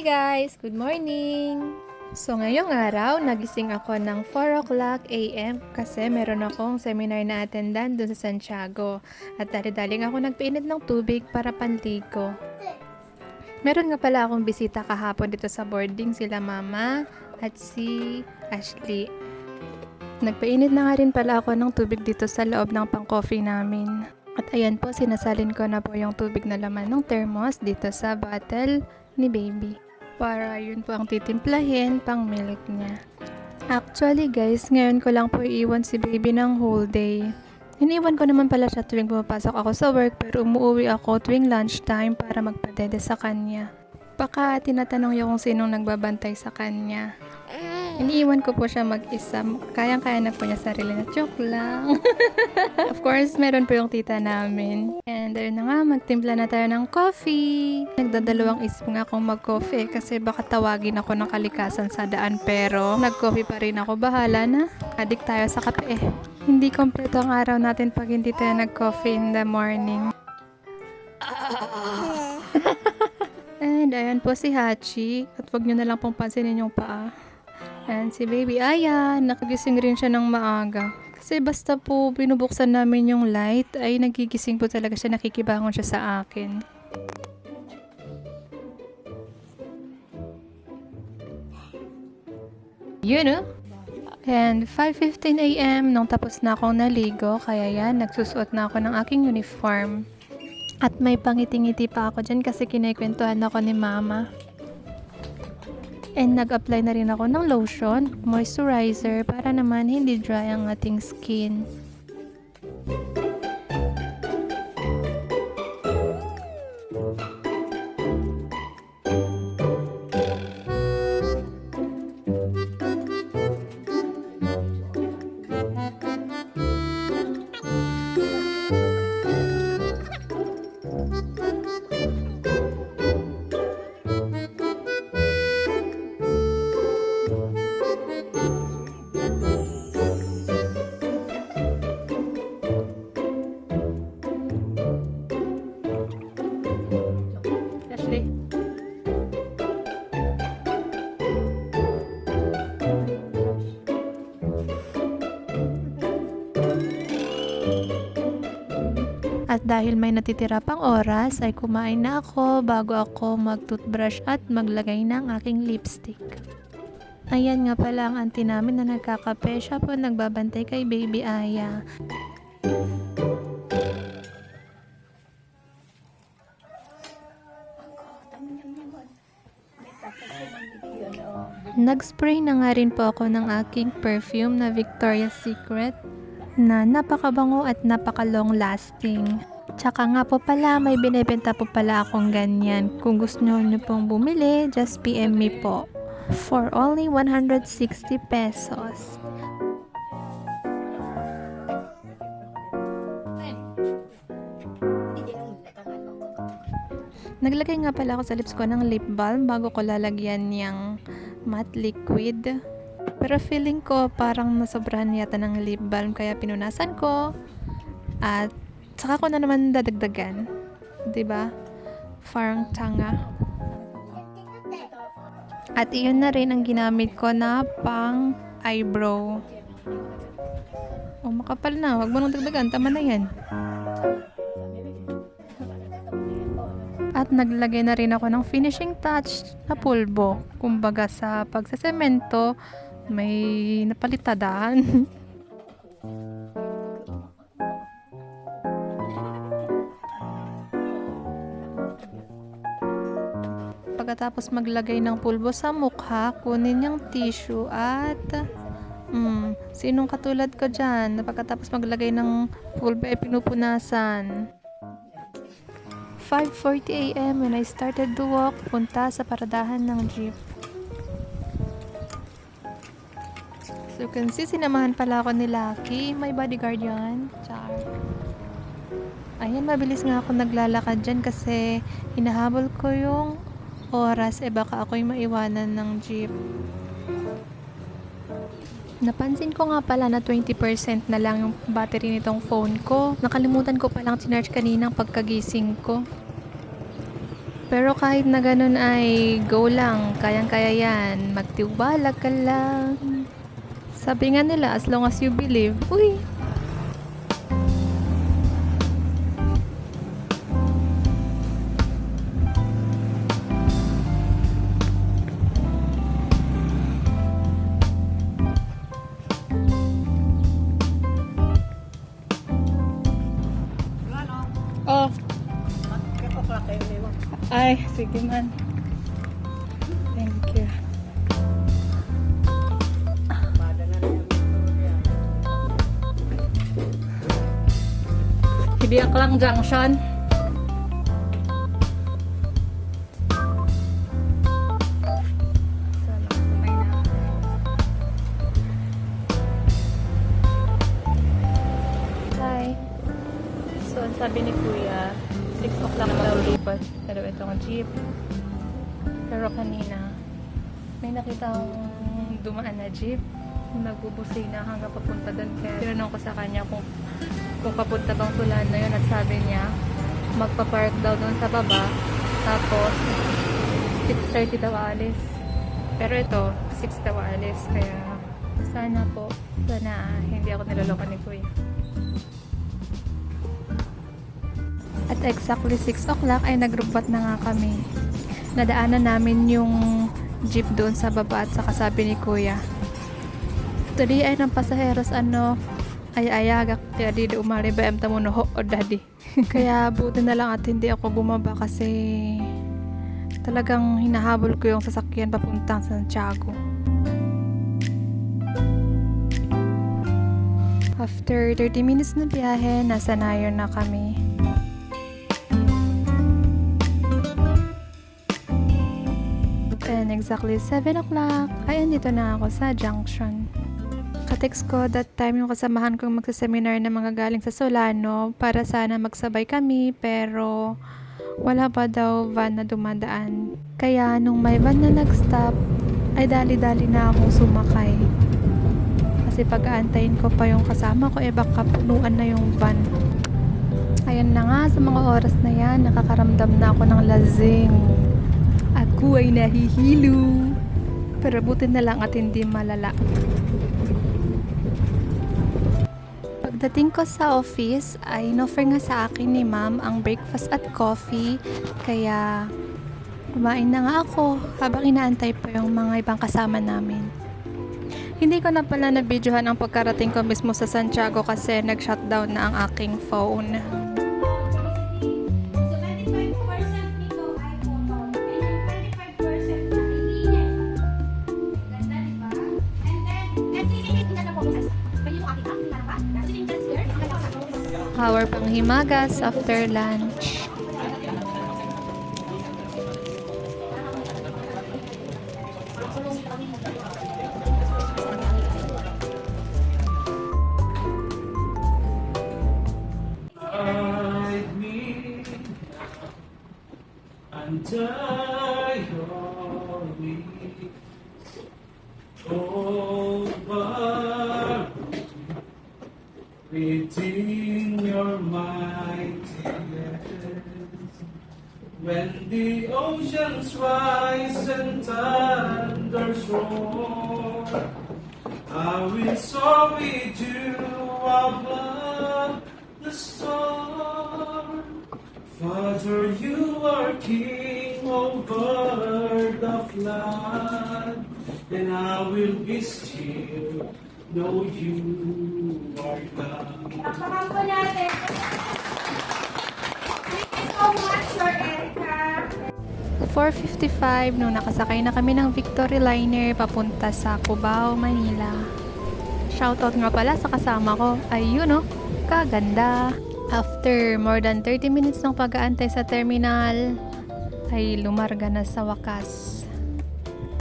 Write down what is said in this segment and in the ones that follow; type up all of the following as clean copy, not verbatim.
Hey guys! Good morning! So ngayong araw, nagising ako ng 4 o'clock AM kasi meron akong seminar na attendan dun sa Santiago. At dali-daling ako nagpainit ng tubig para panligo. Meron nga pala akong bisita kahapon dito sa boarding, sila mama at si Ashley. Nagpainit na nga rin pala ako ng tubig dito sa loob ng pang-coffee namin. At ayan po, sinasalin ko na po yung tubig na laman ng thermos dito sa bottle ni baby. Para yun po ang titimplahin pang milk niya. Actually guys, ngayon ko lang po iiwan si baby ng whole day. Iniwan ko naman pala siya tuwing pumapasok ako sa work, pero umuwi ako tuwing lunchtime para magpadede sa kanya. Baka tinatanong yung kung sinong nagbabantay sa kanya. Iniiwan ko po siya mag-isa. Kayang-kaya na po niya sarili na, joke lang. Of course, meron po yung tita namin. And ayun na nga, magtimpla na tayo ng coffee. Nagdadalawang isip nga akong mag-coffee kasi baka tawagin ako ng kalikasan sa daan. Pero nag-coffee pa rin ako. Bahala na. Adik tayo sa kape eh. Hindi kompleto ang araw natin pag hindi tayo nag-coffee in the morning. And ayan po si Hachi. At wag nyo na lang pong pansinin yung paa. And si baby, ayan, nakagising rin siya ng maaga. Kasi basta po binubuksan namin yung light, ay nagigising po talaga siya, nakikibangon siya sa akin. Yun, oh. And 5:15 AM nung tapos na akong naligo, kaya yan, nagsusuot na ako ng aking uniform. At may pangiti-ngiti pa ako dyan kasi kinekwentuhan ako ni mama. And nag-apply na rin ako ng lotion, moisturizer, para naman hindi dry ang ating skin. Ashley. At dahil may natitira pang oras, ay kumain na ako bago ako mag-toothbrush at maglagay ng aking lipstick. Ayan nga pala ang auntie namin na nagkakape. Siya po nagbabantay kay baby Aya. Nag-spray na nga rin po ako ng aking perfume na Victoria's Secret na napakabango at napaka-long lasting. Tsaka nga po pala, may binibenta po pala akong ganyan. Kung gusto nyo pong bumili, just PM me po. For only 160 pesos. Naglagay nga pala ako sa lips ko ng lip balm bago ko lalagyan niyang matte liquid. Pero feeling ko parang nasobrahan yata ng lip balm kaya pinunasan ko. At saka ko na naman dadagdagan. 'Di ba? Parang tanga. At iyon na rin ang ginamit ko na pang eyebrow. Oh, makapal na. Huwag mo nang dagdagan. Tama na yan. At naglagay na rin ako ng finishing touch na pulbo. Kumbaga sa pagsasemento, may napalitadahan. Pagkatapos maglagay ng pulbo sa mukha, kunin yung tissue at sinong katulad ko dyan? Pagkatapos maglagay ng pulbo ay pinupunasan. 5:40 AM when I started to walk, punta sa paradahan ng jeep. So you can see, sinamahan pala ako ni Lucky. May bodyguard yan. Char. Ayan, mabilis nga ako naglalakad dyan kasi hinahabol ko yung oras, baka ako'y maiwanan ng jeep. Napansin ko nga pala na 20% na lang yung battery nitong phone ko. Nakalimutan ko palang chinarge kaninang pagkagising ko. Pero kahit na ganun ay go lang, kayang-kaya yan, magtiwala ka lang. Sabi nga nila, as long as you believe, uy! Oh, ay, sige man. Thank you. Hibiak lang junction. Hi. So, ang sabi ni Kuya, 6 o'clock daw lipat. Pero itong jeep. Pero kanina, may nakita akong dumaan na jeep. Nagbubusay na hanggang papunta doon. Kaya tinanong ko sa kanya kung papunta bang Sulan na yun. At sabi niya, magpa-park daw doon sa baba. Tapos, 6:30 daw alis. Pero ito, 6 daw alis. Kaya, sana hindi ako niloloko ni Kuya. At exactly 6 o'clock ay nagrubat na nga kami. Nadaanan namin yung jeep doon sa baba at saka sabi ni Kuya, "Today ay ng pasaheros ay ayagak kaya di umari ba emta mo no ho o daddy." Kaya buti na lang at hindi ako bumaba kasi talagang hinahabol ko yung sasakyan papuntang Santiago. After 30 minutes na biyahe, nasa Nayon na kami. And exactly 7 o'clock, ay andito na ako sa junction. Katext ko that time yung kasamahan kong magsaseminar na mga galing sa Solano para sana magsabay kami pero wala pa daw van na dumadaan. Kaya nung may van na nag-stop, ay dali-dali na akong sumakay. Kasi pag-aantayin ko pa yung kasama ko, baka punuan na yung van. Ayan na nga, sa mga oras na yan, nakakaramdam na ako ng lasing. Ako ay nahihilo. Pero buti na lang at hindi malala. Pagdating ko sa office, ay in-offer nga sa akin ni ma'am ang breakfast at coffee. Kaya kumain na nga ako habang inaantay pa yung mga ibang kasama namin. Hindi ko na pala na-videohan ang pagkarating ko mismo sa Santiago kasi nag-shutdown na ang aking phone. Hour pang himagas after lunch. Within your mighty hands, when the oceans rise and thunders roar, I will soar with you above the storm. Father, you are king over the flood, and I will be still, know you are God. Pakpakan po natin. Thank you so much, Sir Erica. 4:55 nung nakasakay na kami ng Victory Liner papunta sa Cubao, Manila. Shoutout nga pala sa kasama ko. Ayun oh, kaganda. After more than 30 minutes ng pag-aantay sa terminal, ay lumarga na sa wakas.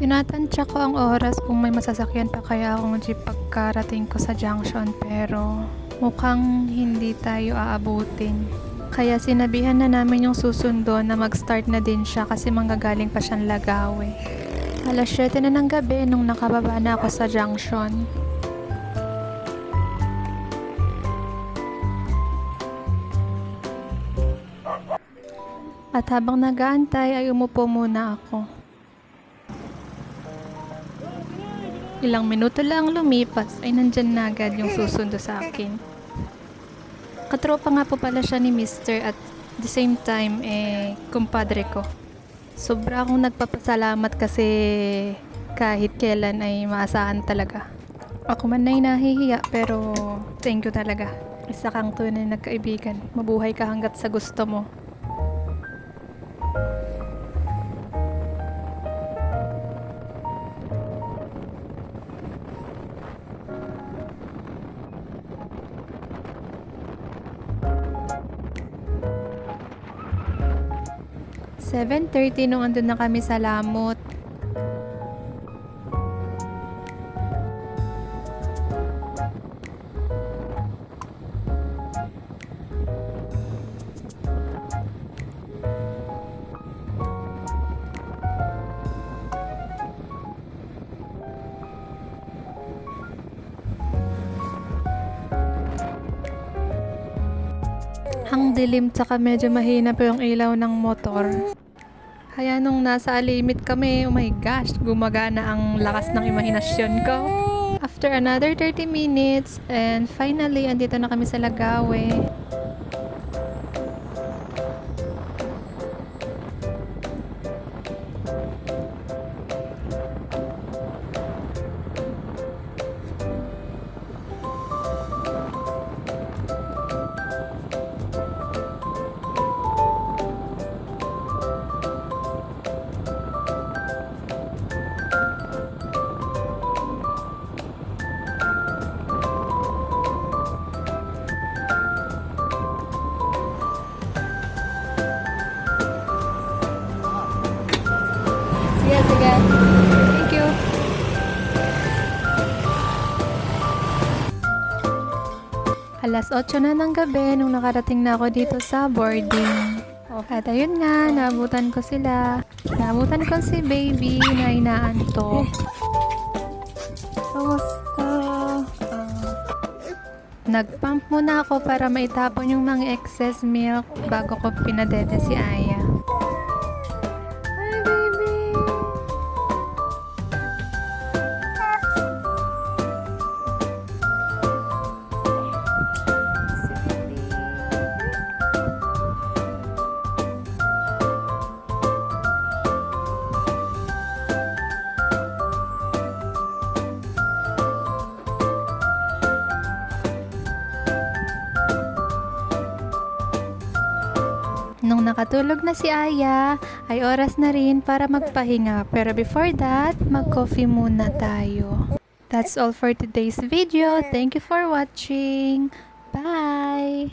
Tinatansya ko ang oras kung may masasakyan pa kaya akong jeep pagkarating ko sa junction pero mukhang hindi tayo aabutin. Kaya sinabihan na namin yung susundo na mag-start na din siya kasi manggagaling pa siyang Lagawe. Alas 7 na ng gabi nung nakababa na ako sa junction. At habang nag-aantay ay umupo muna ako. Ilang minuto lang lumipas ay nandyan na agad yung susundo sa akin. Katropa nga po pala siya ni Mr. at the same time kumpadre ko. Sobra akong nagpapasalamat kasi kahit kailan ay maasahan talaga. Ako man ay nahihiya pero thank you talaga. Isa kang tunay na kaibigan. Mabuhay ka hanggat sa gusto mo. "7:30 nung andun na kami sa Lamot. Ang dilim tsaka medyo mahina pa yung ilaw ng motor. Kaya nung nasa Alimit kami, oh my gosh, gumagana ang lakas ng imahinasyon ko. After another 30 minutes, and finally, andito na kami sa Lagawe. Sige. Thank you. Alas 8 na ng gabi nung nakarating na ako dito sa boarding. At ayun nga, naabutan ko sila. Naabutan ko si baby na inaantok. Kamusta? Nagpump muna ako para maitapon yung mga excess milk bago ko pinadede si Aya. Hi, baby! Nung nakatulog na si Aya, ay oras na rin para magpahinga. Pero before that, mag-coffee muna tayo. That's all for today's video. Thank you for watching. Bye!